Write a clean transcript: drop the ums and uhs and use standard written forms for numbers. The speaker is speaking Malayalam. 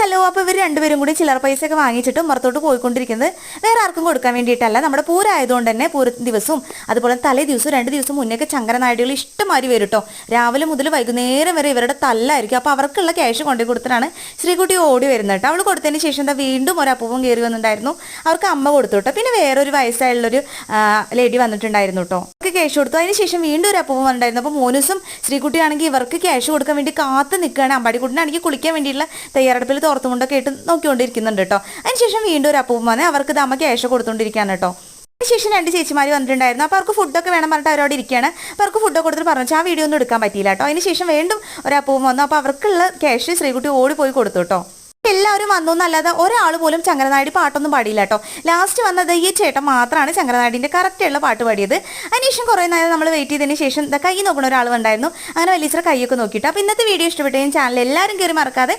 ഹലോ അപ്പോൾ ഇവർ രണ്ടുപേരും കൂടി ചില്ലറ പൈസയൊക്കെ വാങ്ങിച്ചിട്ട് പുറത്തോട്ട് പോയിക്കൊണ്ടിരിക്കുന്നത് വേറെ ആർക്കും കൊടുക്കാൻ വേണ്ടിയിട്ടല്ല, നമ്മുടെ പൂരമായതുകൊണ്ട് തന്നെ പൂര ദിവസവും അതുപോലെ തലേ ദിവസവും 2 ദിവസം മുന്നേയൊക്കെ ചങ്കരനായിടുകൾ ഇഷ്ടമാതിരി വരും കേട്ടോ. രാവിലെ മുതൽ വൈകുന്നേരം വരെ ഇവരുടെ തല്ലായിരിക്കും. അപ്പോൾ അവർക്കുള്ള ക്യാഷ് കൊണ്ടു കൊടുത്തിട്ടാണ് ശ്രീകുട്ടി ഓടി വരുന്നത് കേട്ടോ. അവൾ കൊടുത്തതിന് ശേഷം എന്താ വീണ്ടും ഒരു അപ്പൂപ്പൻ കയറി വന്നിട്ടുണ്ടായിരുന്നു. അവർക്ക് അമ്മ കൊടുത്തു കേട്ടോ. പിന്നെ വേറൊരു വയസ്സായുള്ളൊരു ലേഡി വന്നിട്ടുണ്ടായിരുന്നു കേട്ടോ. അവർക്ക് ക്യാഷ് കൊടുത്തു. അതിന് ശേഷം വീണ്ടും ഒരു അപ്പൂപ്പൻ വന്നിട്ടുണ്ടായിരുന്നു. അപ്പോൾ മോനുസും ശ്രീകുട്ടിയാണെങ്കിൽ ഇവർക്ക് ക്യാഷ് കൊടുക്കാൻ വേണ്ടി കാത്ത് നിൽക്കുകയാണ്. അമ്പാടിക്കുട്ടിനാണെങ്കിൽ കുളിക്കാൻ വേണ്ടിയിട്ടുള്ള തയ്യാറെടുപ്പിൽ തോർത്തുമുണ്ടൊക്കെ ഇട്ട് നോക്കിക്കൊണ്ടിരിക്കുന്നുണ്ട് കേട്ടോ. അതിനുശേഷം വീണ്ടും ഒരു അപ്പൂപ്പൻ വന്ന് അവർക്ക് അമ്മ ക്യാഷ് കൊടുത്തുകൊണ്ടിരിക്കുകയാണ് കേട്ടോ. അതിനുശേഷം 2 ചേച്ചിമാർ വന്നിട്ടുണ്ടായിരുന്നു. അപ്പോൾ അവർക്ക് ഫുഡൊക്കെ വേണം പറഞ്ഞിട്ട് അവരോട് ഇരിക്കുകയാണ്. അപ്പോൾ അവർക്ക് ഫുഡൊക്കെ കൊടുത്തിട്ട് പറഞ്ഞു ആ വീഡിയോ ഒന്നും എടുക്കാൻ പറ്റിയില്ല കേട്ടോ. അതിനുശേഷം വീണ്ടും ഒരു അപ്പൂപ്പൻ വന്നു. അപ്പോൾ അവർക്കുള്ള ക്യാഷ് ശ്രീകുട്ടി ഓടിപ്പോയി കൊടുത്തു കേട്ടോ. എല്ലാവരും വന്നു എന്നല്ലാതെ ഒരാൾ പോലും ചങ്കരനാടി പാട്ടൊന്നും പാടിയില്ല കേട്ടോ. ലാസ്റ്റ് വന്നത് ഈ ചേട്ടൻ മാത്രമാണ് ചങ്കരനാടിൻ്റെ കറക്റ്റുള്ള പാട്ട് പാടിയത്. അതിനുശേഷം കുറേ നേരം നമ്മൾ വെയിറ്റ് ചെയ്തതിന് ശേഷം കൈ നോക്കുന്ന ഒരാൾ ഉണ്ടായിരുന്നു. അങ്ങനെ വലിയ കൈയൊക്കെ നോക്കിയിട്ട്. അപ്പോൾ ഇന്നത്തെ വീഡിയോ ഇഷ്ടപ്പെട്ടെങ്കിൽ ചാനൽ എല്ലാവരും കയറി മറക്കാതെ